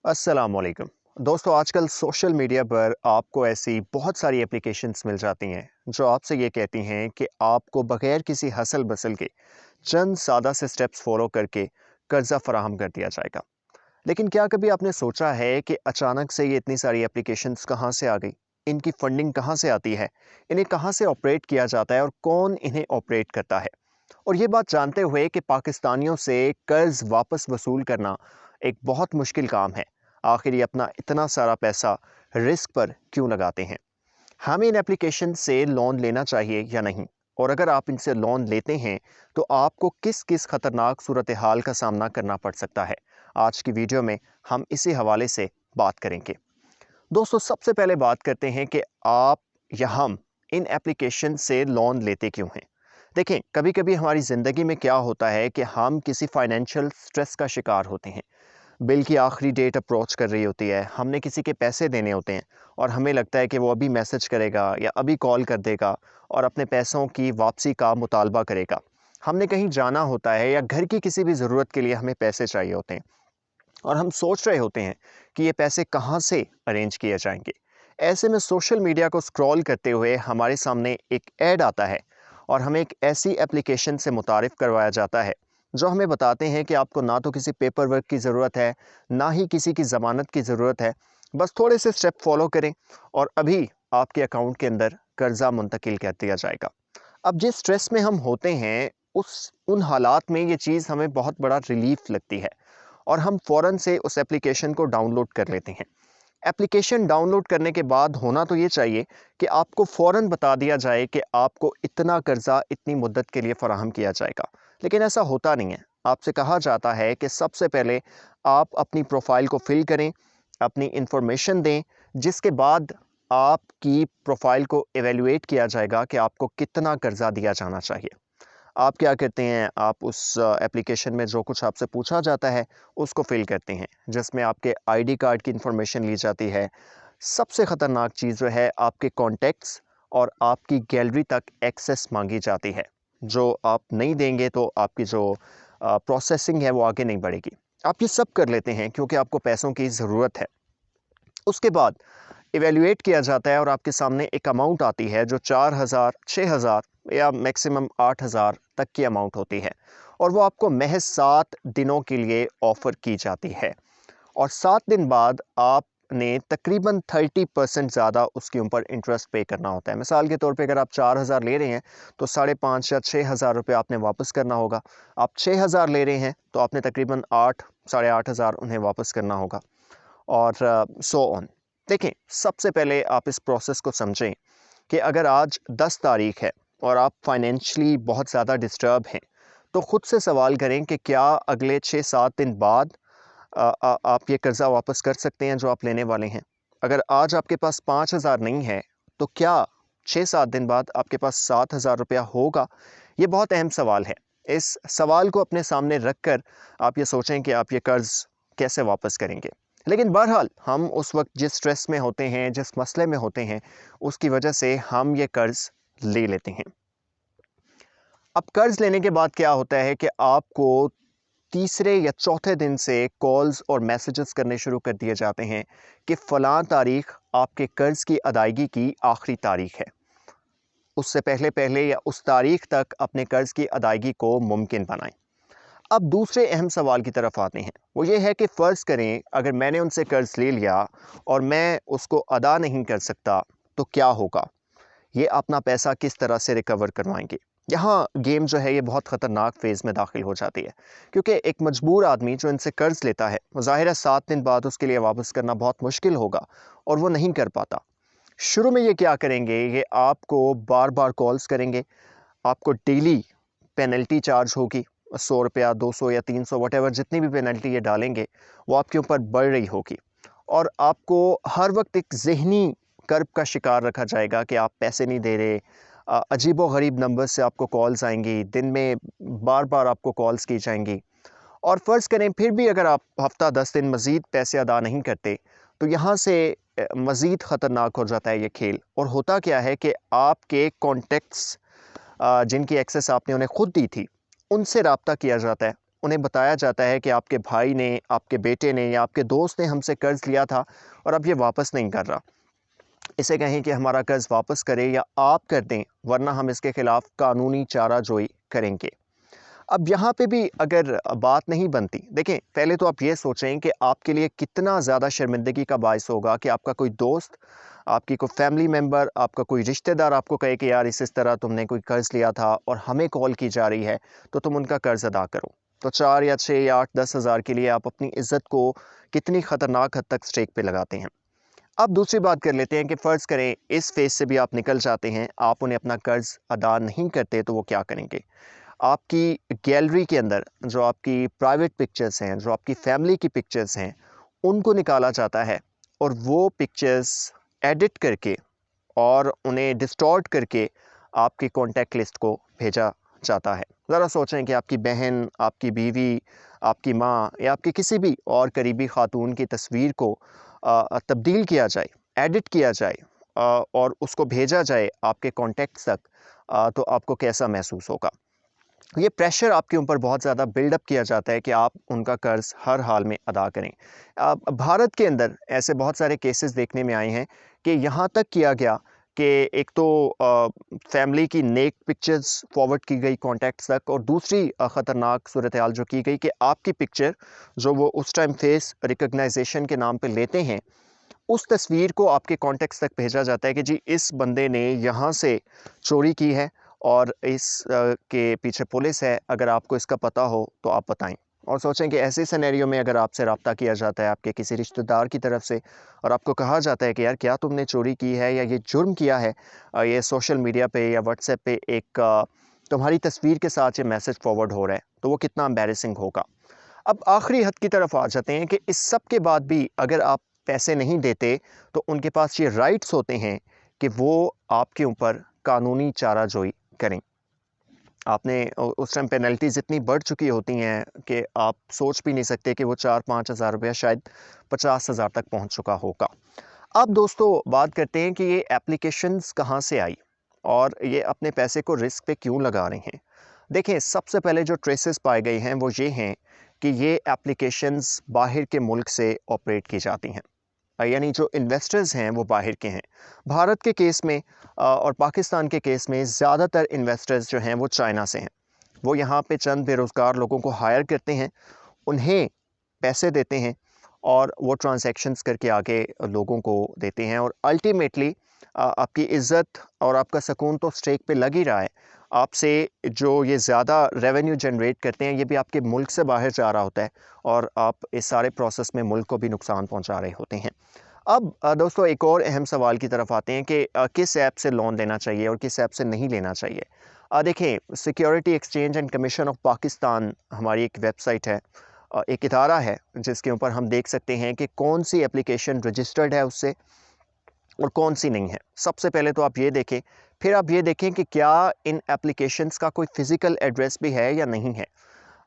अस्सलामुअलैकुम दोस्तों, आजकल सोशल मीडिया पर आपको ऐसी बहुत सारी एप्लीकेशंस मिल जाती हैं जो आपसे ये कहती हैं कि आपको बगैर किसी हसल बसल के चंद सादा से स्टेप्स फॉलो करके कर्ज़ा फराहम कर दिया जाएगा। लेकिन क्या कभी आपने सोचा है कि अचानक से ये इतनी सारी एप्लीकेशंस कहाँ से आ गई? इनकी फंडिंग कहाँ से आती है? इन्हें कहाँ से ऑपरेट किया जाता है और कौन इन्हें ऑपरेट करता है? और ये बात जानते हुए कि पाकिस्तानियों से कर्ज वापस वसूल करना एक बहुत मुश्किल काम है, आखिर ये अपना इतना सारा पैसा रिस्क पर क्यों लगाते हैं? हमें इन एप्लीकेशन से लोन लेना चाहिए या नहीं? और अगर आप इनसे लोन लेते हैं तो आपको किस किस खतरनाक सूरत हाल का सामना करना पड़ सकता है? आज की वीडियो में हम इसी हवाले से बात करेंगे। दोस्तों, सबसे पहले बात करते हैं कि आप या हम इन एप्लीकेशन से लोन लेते क्यों हैं। देखें, कभी कभी हमारी ज़िंदगी में क्या होता है कि हम किसी फाइनेंशियल स्ट्रेस का शिकार होते हैं। बिल की आखिरी डेट अप्रोच कर रही होती है, हमने किसी के पैसे देने होते हैं और हमें लगता है कि वो अभी मैसेज करेगा या अभी कॉल कर देगा और अपने पैसों की वापसी का मुतालबा करेगा। हमने कहीं जाना होता है या घर की किसी भी ज़रूरत के लिए हमें पैसे चाहिए होते हैं और हम सोच रहे होते हैं कि ये पैसे कहाँ से अरेंज किए जाएंगे। ऐसे में सोशल मीडिया को स्क्रॉल करते हुए हमारे सामने एक ऐड आता है और हमें एक ऐसी एप्लीकेशन से मुतारिफ़ करवाया जाता है जो हमें बताते हैं कि आपको ना तो किसी पेपर वर्क की ज़रूरत है, ना ही किसी की ज़मानत की ज़रूरत है। बस थोड़े से स्टेप फॉलो करें और अभी आपके अकाउंट के अंदर कर्ज़ा मुंतकिल कर दिया जाएगा। अब जिस स्ट्रेस में हम होते हैं, उस उन हालात में ये चीज़ हमें बहुत बड़ा रिलीफ़ लगती है और हम फ़ौरन से उस एप्लीकेशन को डाउनलोड कर लेते हैं। एप्लीकेशन डाउनलोड करने के बाद होना तो ये चाहिए कि आपको फ़ौरन बता दिया जाए कि आपको इतना कर्ज़ा इतनी मुद्दत के लिए फ़राहम किया जाएगा। लेकिन ऐसा होता नहीं है। आपसे कहा जाता है कि सबसे पहले आप अपनी प्रोफ़ाइल को फ़िल करें, अपनी इन्फॉर्मेशन दें, जिसके बाद आपकी प्रोफ़ाइल को इवैल्यूएट किया जाएगा कि आपको कितना कर्ज़ा दिया जाना चाहिए। आप क्या करते हैं, आप उस एप्लीकेशन में जो कुछ आपसे पूछा जाता है, उसको फ़िल करते हैं, जिसमें आपके आईडी कार्ड की इन्फॉर्मेशन ली जाती है। सबसे ख़तरनाक चीज़ जो है, आपके कॉन्टैक्ट्स और आपकी गैलरी तक एक्सेस माँगी जाती है, जो आप नहीं देंगे तो आपकी जो प्रोसेसिंग है, वो आगे नहीं बढ़ेगी। आप ये सब कर लेते हैं क्योंकि आपको पैसों की ज़रूरत है। उसके बाद इवैल्यूएट किया जाता है और आपके सामने एक अमाउंट आती है जो 4,000, 6,000 या मैक्सिमम 8,000 तक की अमाउंट होती है और वो आपको महज 7 दिनों के लिए ऑफ़र की जाती है और 7 दिन बाद आपने तकरीबन 30% ज़्यादा उसके ऊपर इंटरेस्ट पे करना होता है। मिसाल के तौर पे अगर आप 4,000 ले रहे हैं तो 5,500 या 6,000 रुपये आपने वापस करना होगा। आप 6,000 ले रहे हैं तो आपने तकरीबन 8, साढ़े 8,000 उन्हें वापस करना होगा और सो ऑन। देखें, सबसे पहले आप इस प्रोसेस को समझें कि अगर आज 10 तारीख है और आप फाइनेंशियली बहुत ज़्यादा डिस्टर्ब हैं, तो ख़ुद से सवाल करें कि क्या अगले 6-7 दिन बाद आप ये कर्ज़ा वापस कर सकते हैं जो आप लेने वाले हैं? अगर आज आपके पास 5,000 नहीं है, तो क्या 6-7 दिन बाद आपके पास 7,000 रुपया होगा? ये बहुत अहम सवाल है। इस सवाल को अपने सामने रख कर आप ये सोचें कि आप ये कर्ज़ कैसे वापस करेंगे। लेकिन बहरहाल हम उस वक़्त जिस स्ट्रेस में होते हैं, जिस मसले में होते हैं, उसकी वजह से हम ये कर्ज़ ले लेते हैं। अब कर्ज़ लेने के बाद क्या होता है कि आपको तीसरे या चौथे दिन से कॉल्स और मैसेजेस करने शुरू कर दिए जाते हैं कि फ़लाँ तारीख़ आपके कर्ज़ की अदायगी की आखिरी तारीख़ है। उससे पहले या उस तारीख़ तक अपने कर्ज़ की अदायगी को मुमकिन बनाएँ। अब दूसरे अहम सवाल की तरफ आते हैं। वो ये है कि फ़र्ज़ करें अगर मैंने उनसे कर्ज़ ले लिया और मैं उसको अदा नहीं कर सकता, तो क्या होगा? ये अपना पैसा किस तरह से रिकवर करवाएँगे? यहाँ गेम जो है ये बहुत ख़तरनाक फ़ेज़ में दाखिल हो जाती है, क्योंकि एक मजबूर आदमी जो इनसे कर्ज़ लेता है, वो ज़ाहिर है 7 दिन बाद उसके लिए वापस करना बहुत मुश्किल होगा और वो नहीं कर पाता। शुरू में ये क्या करेंगे, ये आपको बार-बार कॉल्स करेंगे, आपको डेली पेनल्टी चार्ज होगी, 100 रुपया, 200 या 300 व्हाटएवर जितनी भी पेनल्टी ये डालेंगे, वो आपके ऊपर बढ़ रही होगी और आपको हर वक़्त एक ज़हनी कर्ब का शिकार रखा जाएगा कि आप पैसे नहीं दे रहे। अजीबो-गरीब नंबर से आपको कॉल्स आएँगी, दिन में बार-बार आपको कॉल्स की जाएँगी और फ़र्ज़ करें फिर भी अगर आप हफ़्ता 10 दिन मज़ीद पैसे अदा नहीं करते, तो यहाँ से मज़ीद ख़तरनाक हो जाता है ये खेल और होता क्या है कि आपके कॉन्टैक्ट्स जिनकी एक्सेस आपने उन्हें खुद दी थी, उनसे राब्ता किया जाता है उन्हें बताया जाता है कि आपके भाई ने, आपके बेटे ने या आपके दोस्त ने हमसे कर्ज़ लिया था और अब ये वापस नहीं कर रहा। इसे कहें कि हमारा कर्ज़ वापस करे या आप कर दें, वरना हम इसके खिलाफ़ कानूनी चाराजोई करेंगे। अब यहाँ पे भी अगर बात नहीं बनती, देखें पहले तो आप ये सोचें कि आपके लिए कितना ज़्यादा शर्मिंदगी का बायस होगा कि आपका कोई दोस्त, आपकी कोई फैमिली मेम्बर, आपका कोई रिश्तेदार आपको कहे कि यार इस तरह तुमने कोई कर्ज़ लिया था और हमें कॉल की जा रही है, तो तुम उनका कर्ज़ अदा करो। तो 4 या 6 या 8-10 हज़ार के लिए आप अपनी इज़्ज़त को कितनी ख़तरनाक हद तक स्टेक पे लगाते हैं। अब दूसरी बात कर लेते हैं कि फ़र्ज़ करें इस फ़ेज़ से भी आप निकल जाते हैं, आप उन्हें अपना कर्ज़ अदा नहीं करते, तो वो क्या करेंगे? आपकी गैलरी के अंदर जो आपकी प्राइवेट पिक्चर्स हैं, जो आपकी फैमिली की पिक्चर्स हैं, उनको निकाला जाता है और वो पिक्चर्स एडिट करके और उन्हें डिस्टॉर्ट करके आपकी कॉन्टैक्ट लिस्ट को भेजा जाता है। ज़रा सोचें कि आपकी बहन, आपकी बीवी, आपकी माँ या आपकी किसी भी और करीबी ख़ातून की तस्वीर को तब्दील किया जाए, एडिट किया जाए और उसको भेजा जाए आपके कॉन्टैक्ट्स तक, तो आपको कैसा महसूस होगा? ये प्रेशर आपके ऊपर बहुत ज़्यादा बिल्डअप किया जाता है कि आप उनका कर्ज़ हर हाल में अदा करें। भारत के अंदर ऐसे बहुत सारे केसेस देखने में आए हैं कि यहाँ तक किया गया कि एक तो फैमिली की नेक पिक्चर्स फॉरवर्ड की गई कॉन्टैक्ट्स तक, और दूसरी ख़तरनाक सूरत हाल जो की गई कि आपकी पिक्चर जो वो उस टाइम फेस रिकग्नाइजेशन के नाम पे लेते हैं, उस तस्वीर को आपके कॉन्टेक्स्ट तक भेजा जाता है कि जी इस बंदे ने यहाँ से चोरी की है और के पीछे पुलिस है, अगर आपको इसका पता हो तो आप बताएं। और सोचें कि ऐसे सिनेरियो में अगर आपसे रब्ता किया जाता है आपके किसी रिश्तेदार की तरफ से और आपको कहा जाता है कि यार क्या तुमने चोरी की है या ये जुर्म किया है, ये सोशल मीडिया पे या व्हाट्सएप पे एक तुम्हारी तस्वीर के साथ ये मैसेज फॉरवर्ड हो रहा है, तो वो कितना एम्बैरेसिंग होगा। अब आखिरी हद की तरफ आ जाते हैं कि इस सब के बाद भी अगर आप पैसे नहीं देते, तो उनके पास ये राइट्स होते हैं कि वो आपके ऊपर कानूनी चाराजोई करें। आपने उस टाइम पेनल्टीज़ इतनी बढ़ चुकी होती हैं कि आप सोच भी नहीं सकते कि वो 4-5 हज़ार रुपया शायद 50 हज़ार तक पहुंच चुका होगा। अब दोस्तों बात करते हैं कि ये एप्लीकेशंस कहाँ से आई और ये अपने पैसे को रिस्क पे क्यों लगा रहे हैं। देखें, सबसे पहले जो ट्रेसेस पाए गए हैं वो ये हैं कि ये एप्लीकेशंस बाहर के मुल्क से ऑपरेट की जाती हैं, यानी जो इन्वेस्टर्स हैं वो बाहर के हैं। भारत के केस में और पाकिस्तान के केस में ज़्यादातर इन्वेस्टर्स जो हैं वो चाइना से हैं। वो यहाँ पे चंद बेरोज़गार लोगों को हायर करते हैं, उन्हें पैसे देते हैं और वो ट्रांजैक्शंस करके आगे लोगों को देते हैं, और अल्टीमेटली आपकी इज़्ज़त और आपका सुकून तो स्टेक पे लग ही रहा है। आपसे जो ये ज़्यादा रेवेन्यू जनरेट करते हैं, ये भी आपके मुल्क से बाहर जा रहा होता है और आप इस सारे प्रोसेस में मुल्क को भी नुकसान पहुंचा रहे होते हैं। अब दोस्तों एक और अहम सवाल की तरफ आते हैं कि किस ऐप से लोन लेना चाहिए और किस ऐप से नहीं लेना चाहिए। देखें, security exchange and commission of Pakistan हमारी एक वेबसाइट है, एक इदारा है जिसके ऊपर हम देख सकते हैं कि कौन सी एप्लीकेशन रजिस्टर्ड है उससे और कौन सी नहीं है। सबसे पहले तो आप ये देखें, फिर आप ये देखें कि क्या इन एप्लीकेशंस का कोई फ़िज़िकल एड्रेस भी है या नहीं है,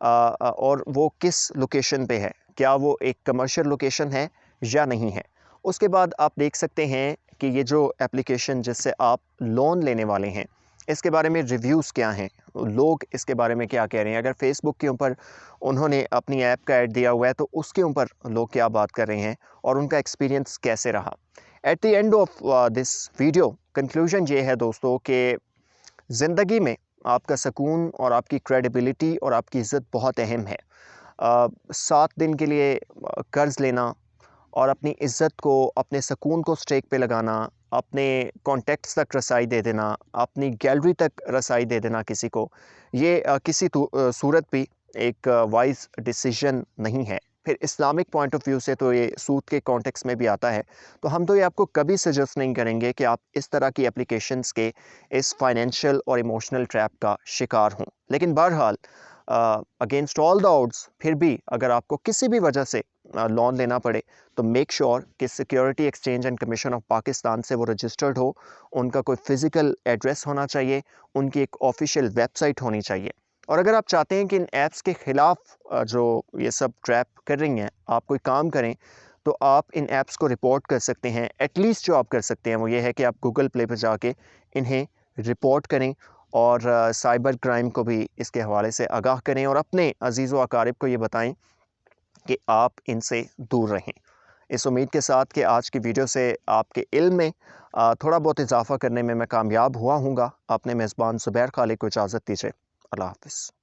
और वो किस लोकेशन पे है, क्या वो एक कमर्शियल लोकेशन है या नहीं है। उसके बाद आप देख सकते हैं कि ये जो एप्लीकेशन जिससे आप लोन लेने वाले हैं, इसके बारे में रिव्यूज़ क्या हैं, लोग इसके बारे में क्या कह रहे हैं। अगर फ़ेसबुक के ऊपर उन्होंने अपनी ऐप का ऐड दिया हुआ है, तो उसके ऊपर लोग क्या बात कर रहे हैं और उनका एक्सपीरियंस कैसे रहा। At the end of this video conclusion ये है दोस्तों कि ज़िंदगी में आपका सुकून और आपकी क्रेडिबिलिटी और आपकी इज़्ज़त बहुत अहम है। 7 दिन के लिए कर्ज़ लेना और अपनी इज़्ज़त को, अपने सुकून को स्टेक पे लगाना, अपने कॉन्टैक्ट्स तक रसाई दे देना, अपनी गैलरी तक रसाई दे देना किसी को, ये किसी सूरत भी एक वाइज़ डिसीजन नहीं है। फिर इस्लामिक पॉइंट ऑफ व्यू से तो ये सूद के कॉन्टेक्स्ट में भी आता है। तो हम तो ये आपको कभी सजेस्ट नहीं करेंगे कि आप इस तरह की एप्लीकेशंस के इस फाइनेंशियल और इमोशनल ट्रैप का शिकार हों। लेकिन बहरहाल अगेंस्ट ऑल द ऑड्स फिर भी अगर आपको किसी भी वजह से लोन लेना पड़े, तो मेक श्योर कि security exchange and commission of Pakistan से वो रजिस्टर्ड हो, उनका कोई फ़िज़िकल एड्रेस होना चाहिए, उनकी एक ऑफिशियल वेबसाइट होनी चाहिए। और अगर आप चाहते हैं कि इन ऐप्स के ख़िलाफ़ जो ये सब ट्रैप कर रही हैं आप कोई काम करें, तो आप इन ऐप्स को रिपोर्ट कर सकते हैं। एटलीस्ट जो आप कर सकते हैं वो ये है कि आप गूगल प्ले पर जाके इन्हें रिपोर्ट करें और साइबर क्राइम को भी इसके हवाले से आगाह करें और अपने अजीज़ व अकारिब को ये बताएं कि आप इनसे दूर रहें। इस उम्मीद के साथ कि आज की वीडियो से आपके इल्म में थोड़ा बहुत इजाफ़ा करने में मैं कामयाब हुआ हूँगा। अपने मेज़बान ज़ुबैर खालिक को इजाज़त दीजिए। अल्लाह हाफ़िज़।